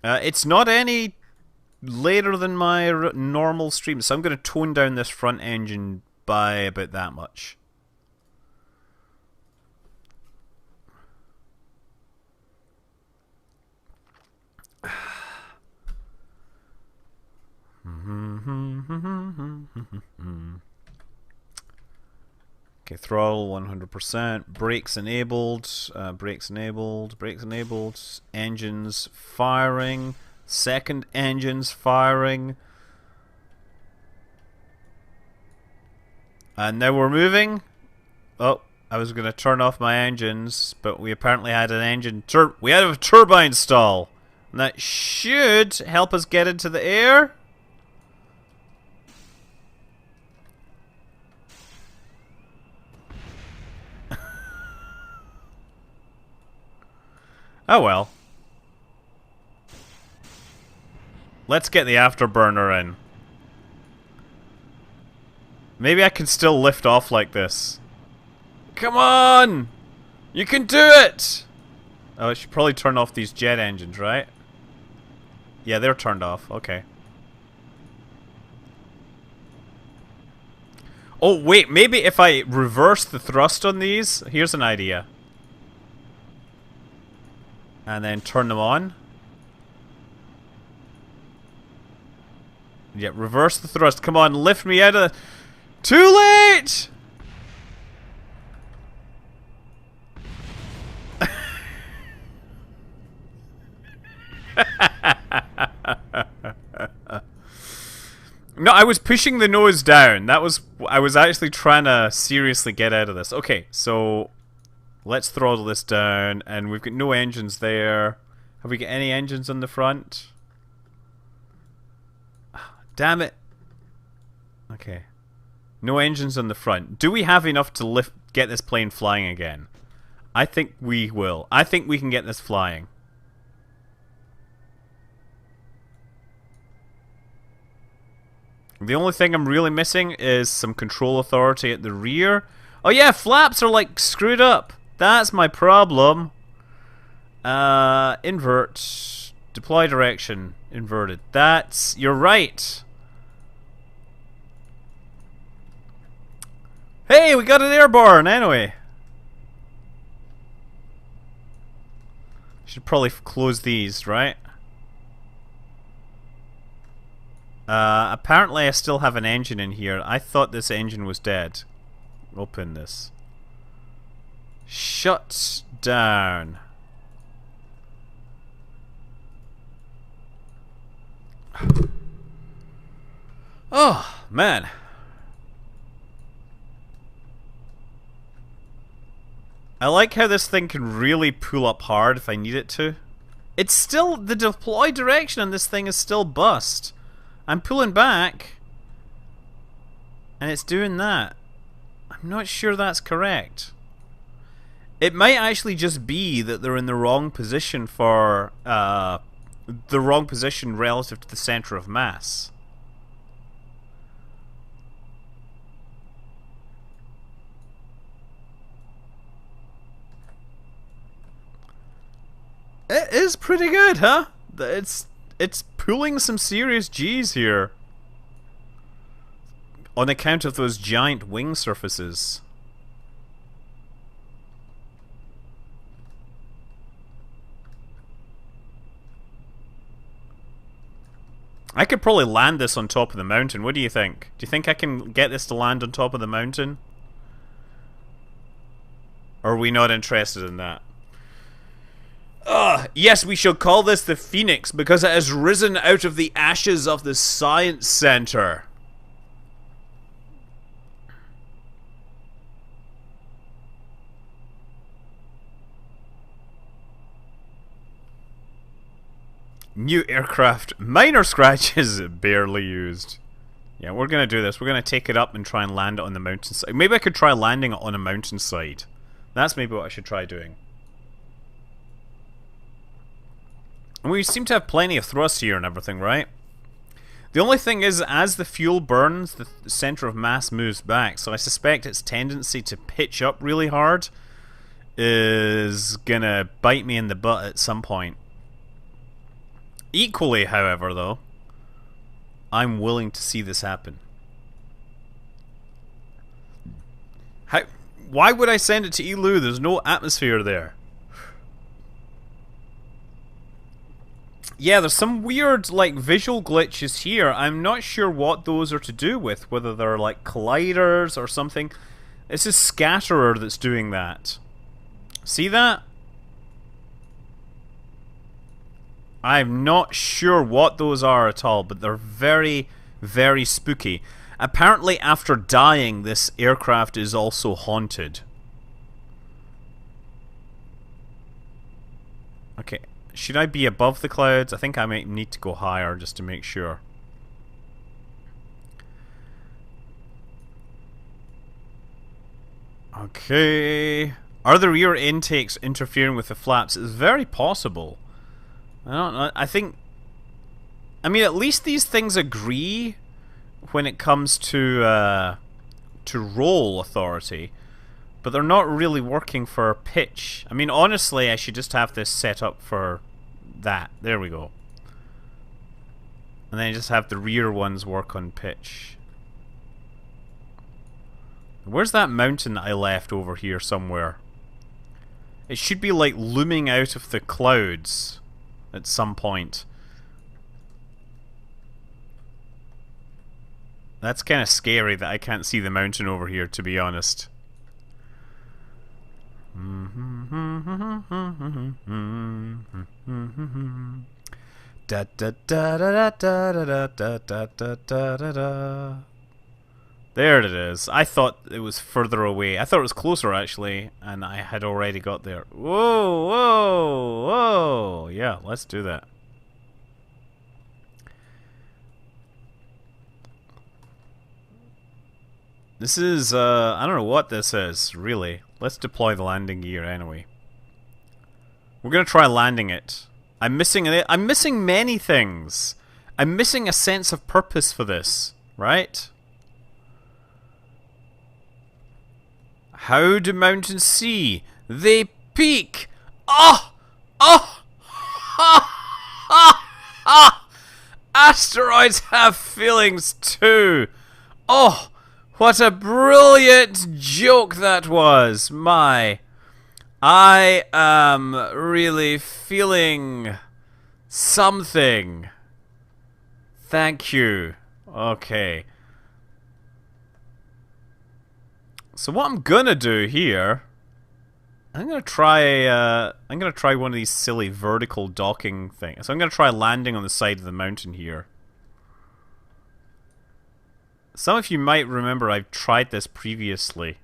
It's not any later than my normal stream, so I'm going to tone down this front engine by about that much. Okay, throttle 100%, brakes enabled, brakes enabled, brakes enabled, engines firing, second engines firing. And now we're moving. Oh, I was going to turn off my engines, but we apparently had an engine we had a turbine stall. And that should help us get into the air. Oh well. Let's get the afterburner in. Maybe I can still lift off like this. Come on! You can do it! Oh, I should probably turn off these jet engines, right? Yeah, they're turned off. Okay. Oh, wait. Maybe if I reverse the thrust on these... Here's an idea. And then turn them on. Yeah, reverse the thrust. Come on, lift me out of the... Too late! No, I was pushing the nose down. That was... I was actually trying to seriously get out of this. Okay, so... Let's throttle this down, and we've got no engines there. Have we got any engines on the front? Damn it. Okay. No engines on the front. Do we have enough to get this plane flying again? I think we will. I think we can get this flying. The only thing I'm really missing is some control authority at the rear. Oh yeah, flaps are like screwed up. That's my problem. Invert. Deploy direction. Inverted. That's... You're right. Hey, we got an airborne anyway. Should probably close these, right? Apparently I still have an engine in here. I thought this engine was dead. Open this. Shut down. Oh, man. I like how this thing can really pull up hard if I need it to. It's still... The deploy direction on this thing is still bust. I'm pulling back. And it's doing that. I'm not sure that's correct. It might actually just be that they're in the wrong position for... the wrong position relative to the center of mass. It is pretty good, huh? It's pulling some serious G's here. On account of those giant wing surfaces. I could probably land this on top of the mountain. What do you think? Do you think I can get this to land on top of the mountain? Or are we not interested in that? Yes, we shall call this the Phoenix because it has risen out of the ashes of the Science Center. New aircraft. Minor scratches. Barely used. Yeah, we're going to do this. We're going to take it up and try and land it on the mountainside. Maybe I could try landing it on a mountainside. That's maybe what I should try doing. And we seem to have plenty of thrust here and everything, right? The only thing is, as the fuel burns, the center of mass moves back. So I suspect its tendency to pitch up really hard is gonna bite me in the butt at some point. Equally, however, though, I'm willing to see this happen. Why would I send it to Elu? There's no atmosphere there. Yeah, there's some weird, like, visual glitches here. I'm not sure what those are to do with. Whether they're, like, colliders or something. It's a scatterer that's doing that. See that? I'm not sure what those are at all, but they're very, very spooky. Apparently, after dying, this aircraft is also haunted. Okay. Should I be above the clouds? I think I might need to go higher just to make sure. Okay. Are the rear intakes interfering with the flaps? It's very possible. I don't know. I think... I mean, at least these things agree when it comes to roll authority. But they're not really working for pitch. I mean, honestly, I should just have this set up for that. There we go. And then just have the rear ones work on pitch. Where's that mountain that I left over here somewhere? It should be like looming out of the clouds at some point. That's kind of scary that I can't see the mountain over here, to be honest. Da da da da da da da da da da da da. There it is. I thought it was further away. I thought it was closer actually, and I had already got there. Whoa, whoa, whoa! Yeah, let's do that. This is I don't know what this is really. Let's deploy the landing gear anyway. We're gonna try landing it. I'm missing it. I'm missing many things. I'm missing a sense of purpose for this, right? How do mountains see? They peak. Oh, oh, ha, ha, ha. Asteroids have feelings too. Oh. What a brilliant joke that was! My, I am really feeling something. Thank you. Okay. So what I'm gonna do here, I'm gonna try one of these silly vertical docking things. So I'm gonna try landing on the side of the mountain here. Some of you might remember I've tried this previously.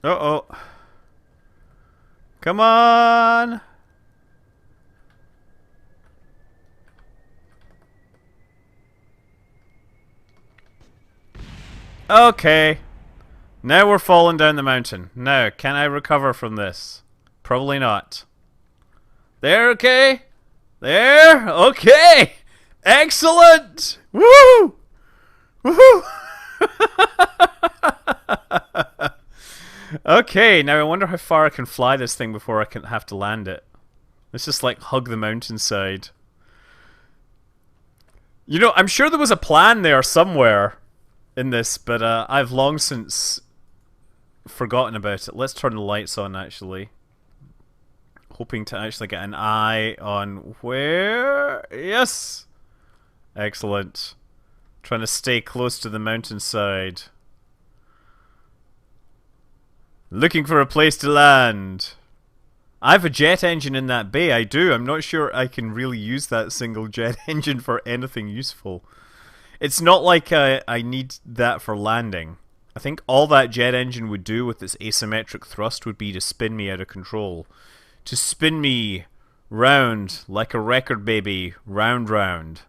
Uh-oh. Come on! Okay. Now we're falling down the mountain. Now, can I recover from this? Probably not. There, okay? There, okay! Excellent! Woo! Woohoo! Okay, now I wonder how far I can fly this thing before I can have to land it. Let's just like hug the mountainside. You know, I'm sure there was a plan there somewhere in this, but I've long since forgotten about it. Let's turn the lights on, actually. Hoping to actually get an eye on where... Yes! Excellent. Trying to stay close to the mountainside. Looking for a place to land. I have a jet engine in that bay, I do. I'm not sure I can really use that single jet engine for anything useful. It's not like I need that for landing. I think all that jet engine would do with its asymmetric thrust would be to spin me out of control. To spin me round like a record baby, round round.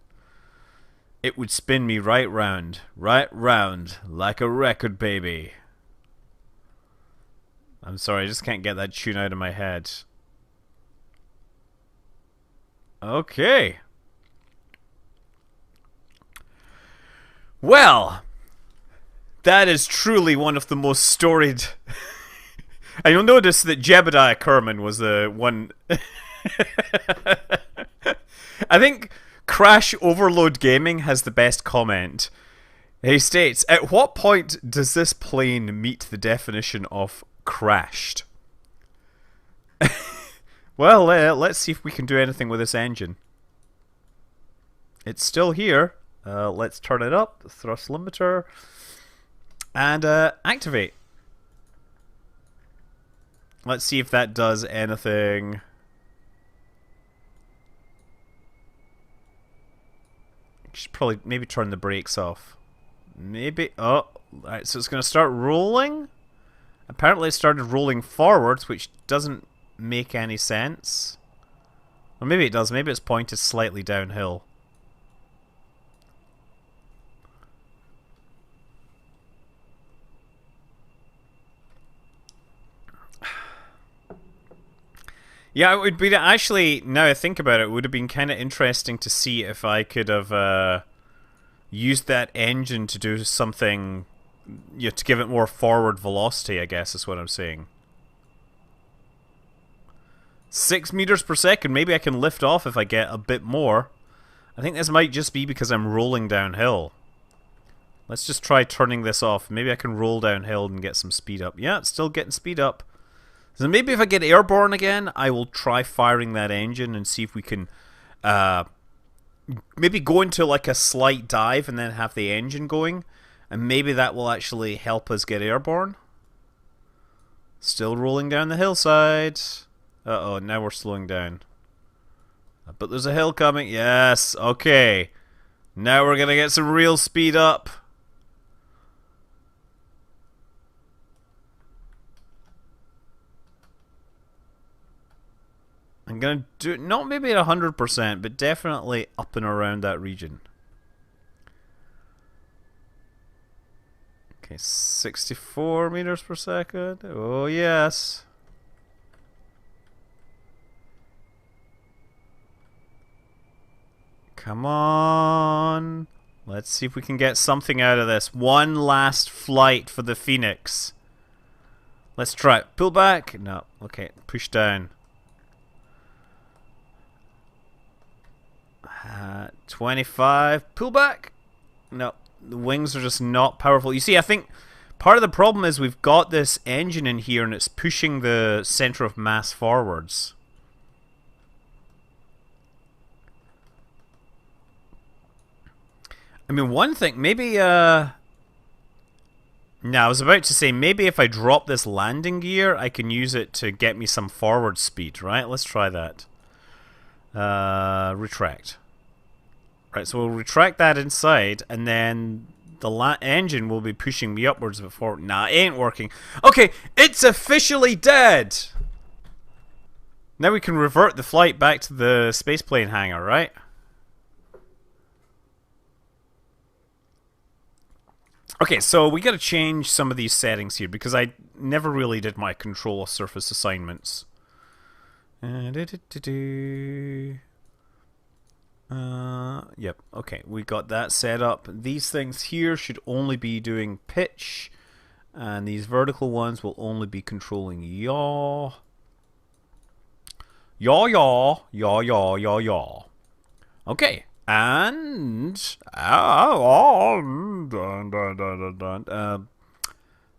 It would spin me right round like a record baby. I'm sorry, I just can't get that tune out of my head. Okay. Well, that is truly one of the most storied... And you'll notice that Jebediah Kerman was the one... I think Crash Overload Gaming has the best comment. He states, at what point does this plane meet the definition of crashed? Well, let's see if we can do anything with this engine. It's still here. Let's turn it up, thrust limiter, and activate. Let's see if that does anything. Should probably maybe turn the brakes off. Maybe. Oh, alright, so it's going to start rolling. Apparently it started rolling forwards, which doesn't make any sense. Or maybe it does. Maybe it's pointed slightly downhill. Yeah, it would be actually, now I think about it, it would have been kind of interesting to see if I could have used that engine to do something, you know, to give it more forward velocity, I guess is what I'm saying. 6 meters per second, maybe I can lift off if I get a bit more. I think this might just be because I'm rolling downhill. Let's just try turning this off. Maybe I can roll downhill and get some speed up. Yeah, it's still getting speed up. So maybe if I get airborne again, I will try firing that engine and see if we can maybe go into like a slight dive and then have the engine going. And maybe that will actually help us get airborne. Still rolling down the hillside. Uh-oh, now we're slowing down. But there's a hill coming. Yes, okay. Now we're going to get some real speed up. I'm going to do it, not maybe at 100%, but definitely up and around that region. Okay, 64 meters per second. Oh, yes. Come on. Let's see if we can get something out of this. One last flight for the Phoenix. Let's try it. Pull back. No. Okay, push down. 25. Pull back. No, the wings are just not powerful. You see, I think part of the problem is we've got this engine in here and it's pushing the center of mass forwards. I mean, one thing, maybe, no, I was about to say, maybe if I drop this landing gear, I can use it to get me some forward speed, right? Let's try that. Retract. Right, so we'll retract that inside, and then the engine will be pushing me upwards before... Nah, it ain't working. Okay, it's officially dead! Now we can revert the flight back to the spaceplane hangar, right? Okay, so we gotta change some of these settings here, because I never really did my control surface assignments. Yep, okay, we got that set up. These things here should only be doing pitch And these vertical ones will only be controlling yaw. Yaw, yaw, yaw, yaw, yaw, yaw. Okay. And...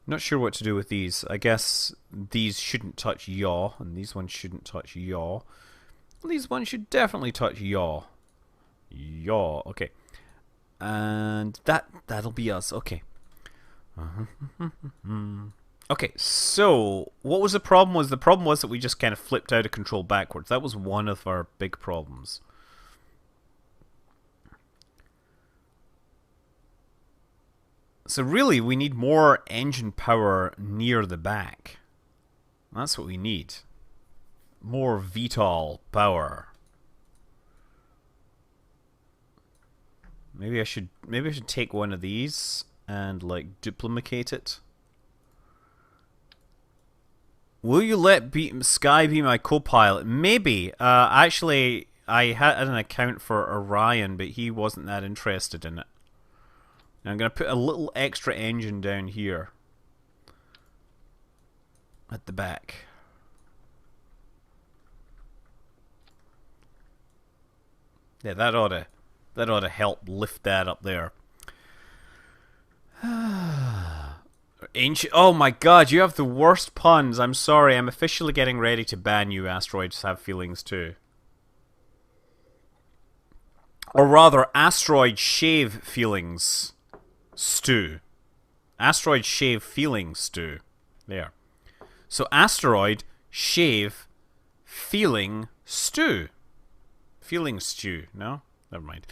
not sure what to do with these. I guess these shouldn't touch yaw, and these ones shouldn't touch yaw. These ones should definitely touch yaw. Yaw. Okay. And that'll be us. Okay. Okay, so what was the problem? The problem was that we just kind of flipped out of control backwards. That was one of our big problems. So really, we need more engine power near the back. That's what we need. More VTOL power. Maybe I should take one of these and like duplicate it. Will you let Sky be my co-pilot? Maybe. Actually, I had an account for Orion, but he wasn't that interested in it. Now I'm going to put a little extra engine down here at the back. Yeah, that ought to help lift that up there. Ancient. Oh my god, you have the worst puns. I'm sorry. I'm officially getting ready to ban you. Asteroids have feelings too. Or rather, asteroid shave feelings stew. Asteroid shave feelings stew. There. So asteroid shave feeling stew. Feeling stew. No? Never mind.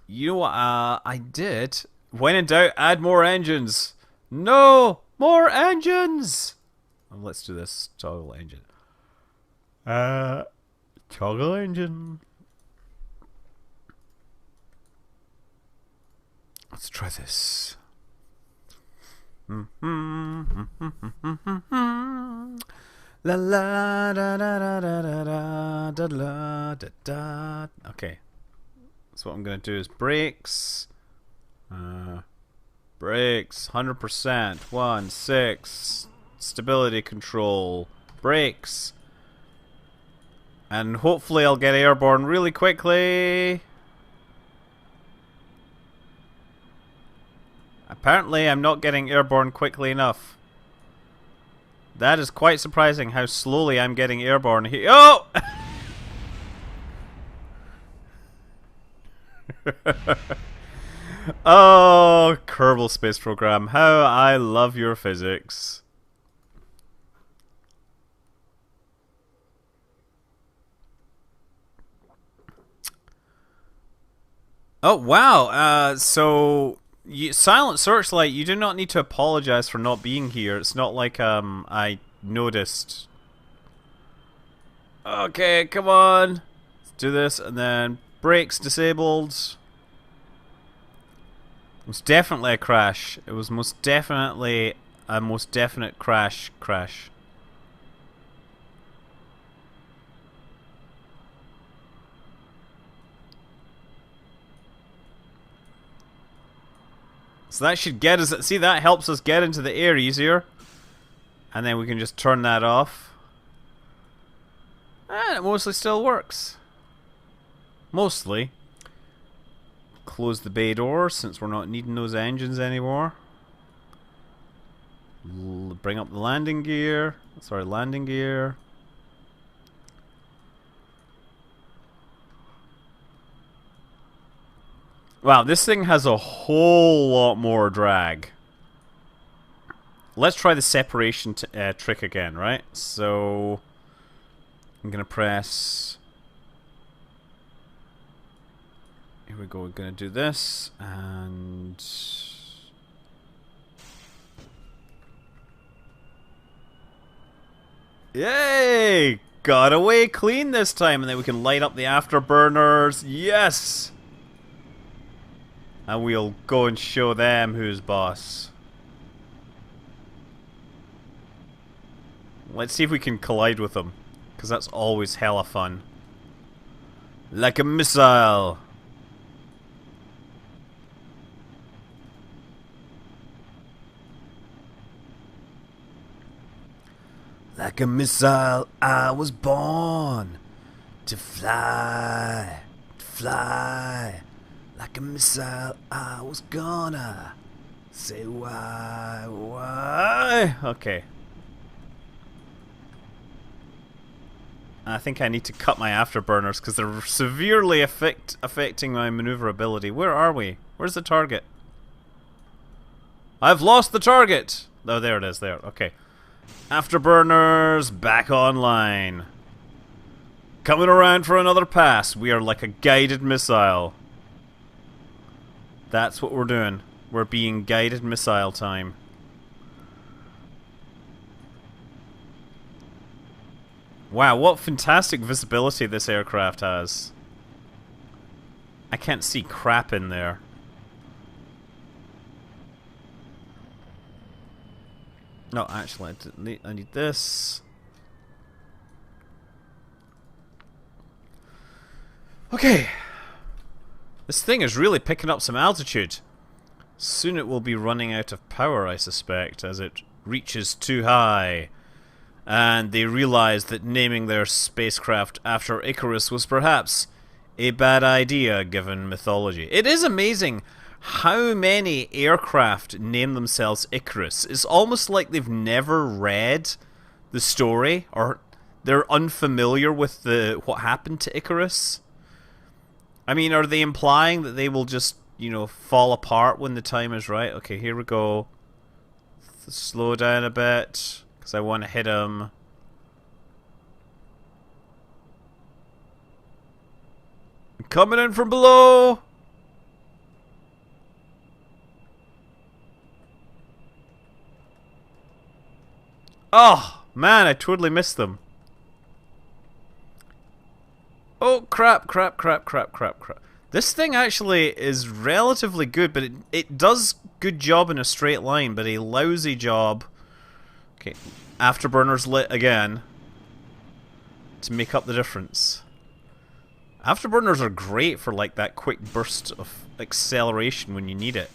You know what I did? When in doubt, add more engines. No! More engines! Let's do this. Toggle engine. Toggle engine. Let's try this. La la da da da da da da da da da. Okay. So what I'm gonna do is brakes. Brakes, 100%. 1, 6. Stability control. Brakes. And hopefully I'll get airborne really quickly. Apparently I'm not getting airborne quickly enough. That is quite surprising how slowly I'm getting airborne here. Oh! Oh, Kerbal Space Program. How I love your physics. Oh, wow. So... Silent Searchlight, you do not need to apologize for not being here. It's not like I noticed. Okay, come on. Let's do this, and then brakes disabled. It was definitely a crash. It was most definitely a most definite crash. So that should get us... See, that helps us get into the air easier. And then we can just turn that off. And it mostly still works. Mostly. Close the bay door since we're not needing those engines anymore. Bring up the landing gear. Sorry, landing gear. Wow, this thing has a whole lot more drag. Let's try the separation trick again, right? So, I'm going to press... Here we go, we're going to do this, and... Yay! Got away clean this time, and then we can light up the afterburners. Yes! And we'll go and show them who's boss. Let's see if we can collide with them, because that's always hella fun. Like a missile. Like a missile, I was born to fly, fly. Like a missile, I was gonna say why? Okay. I think I need to cut my afterburners because they're severely affecting my maneuverability. Where are we? Where's the target? I've lost the target! Oh, there it is, there. Okay. Afterburners back online. Coming around for another pass. We are like a guided missile. That's what we're doing. We're being guided missile time. Wow, what fantastic visibility this aircraft has. I can't see crap in there. No, actually, I need this. Okay. This thing is really picking up some altitude. Soon it will be running out of power, I suspect, as it reaches too high. And they realized that naming their spacecraft after Icarus was perhaps a bad idea given mythology. It is amazing how many aircraft name themselves Icarus. It's almost like they've never read the story, or they're unfamiliar with what happened to Icarus. I mean, are they implying that they will just, you know, fall apart when the time is right? Okay, here we go. Slow down a bit. Because I want to hit him. I'm coming in from below! Oh, man, I totally missed them. Oh, crap. This thing actually is relatively good, but it does good job in a straight line, but a lousy job. Okay, afterburners lit again to make up the difference. Afterburners are great for like that quick burst of acceleration when you need it.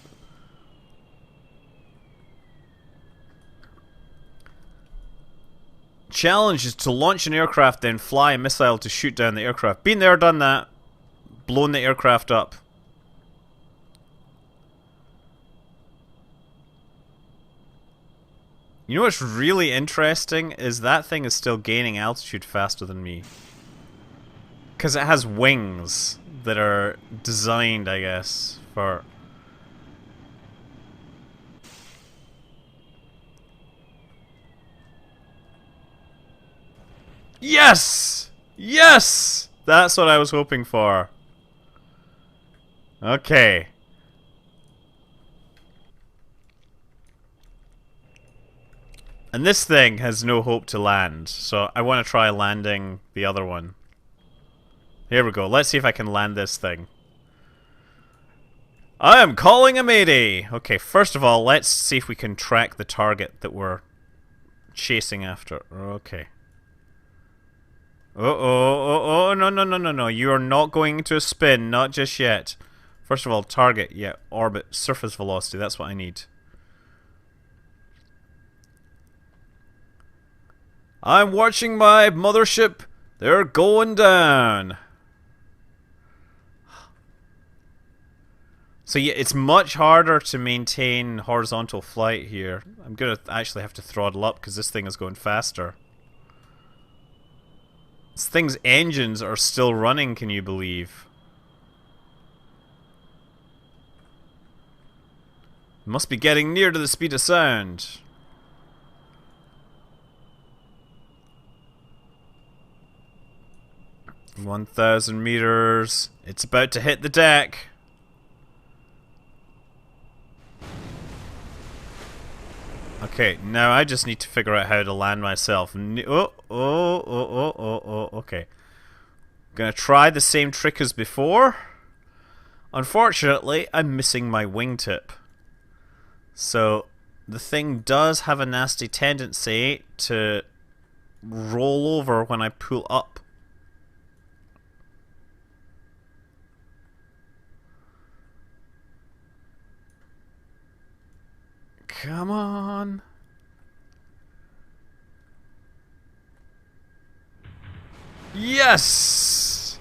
Challenge is to launch an aircraft, then fly a missile to shoot down the aircraft. Been there, done that. Blown the aircraft up. You know what's really interesting is that thing is still gaining altitude faster than me. Because it has wings that are designed, I guess, for... Yes! Yes! That's what I was hoping for. Okay. And this thing has no hope to land, so I want to try landing the other one. Here we go. Let's see if I can land this thing. I am calling a mayday! Okay, first of all, let's see if we can track the target that we're chasing after. Okay. Oh, no. You are not going into a spin, not just yet. First of all, target, yeah, orbit, surface velocity, that's what I need. I'm watching my mothership. They're going down. So yeah, it's much harder to maintain horizontal flight here. I'm going to actually have to throttle up because this thing is going faster. This thing's engines are still running, can you believe? It must be getting near to the speed of sound. "1,000 meters. It's about to hit the deck." Okay, now I just need to figure out how to land myself. Okay. Gonna try the same trick as before. Unfortunately, I'm missing my wingtip. So, the thing does have a nasty tendency to roll over when I pull up. Come on. Yes!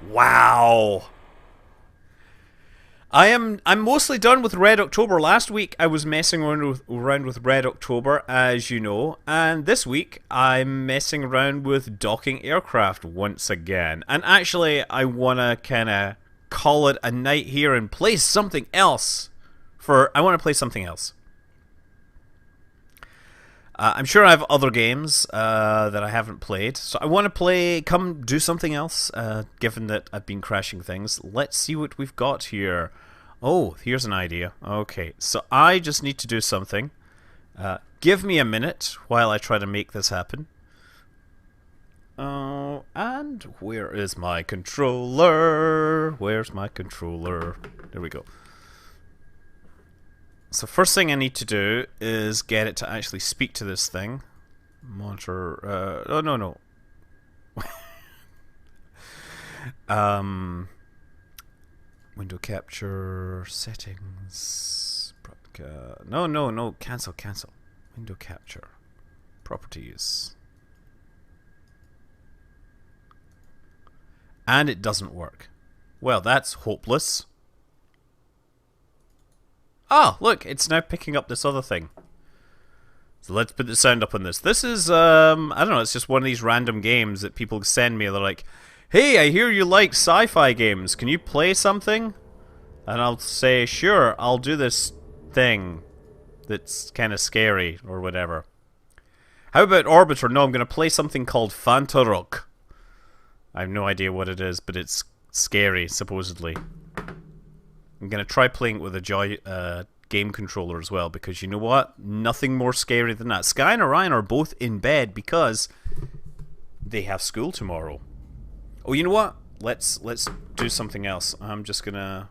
Wow! I'm mostly done with Red October. Last week I was messing around with Red October, as you know, and this week I'm messing around with docking aircraft once again. And actually, I wanna kind of call it a night here and play something else. I want to play something else. I'm sure I have other games that I haven't played, so I want to come do something else, given that I've been crashing things. Let's see what we've got here. Oh, here's an idea. Okay, so I just need to do something. Give me a minute while I try to make this happen. And where is my controller? Where's my controller? There we go. So first thing I need to do is get it to actually speak to this thing. Monitor. Oh no. Window capture settings. No. Cancel. Window capture. Properties. And it doesn't work. Well, that's hopeless. Oh, look, it's now picking up this other thing. So let's put the sound up on this. This is, I don't know, it's just one of these random games that people send me. They're like, hey, I hear you like sci-fi games. Can you play something? And I'll say, sure, I'll do this thing that's kind of scary or whatever. How about Orbiter? No, I'm going to play something called Fantarok. I have no idea what it is, but it's scary, supposedly. I'm going to try playing it with a game controller as well, because you know what? Nothing more scary than that. Sky and Orion are both in bed because they have school tomorrow. Oh, you know what? Let's do something else. I'm just going to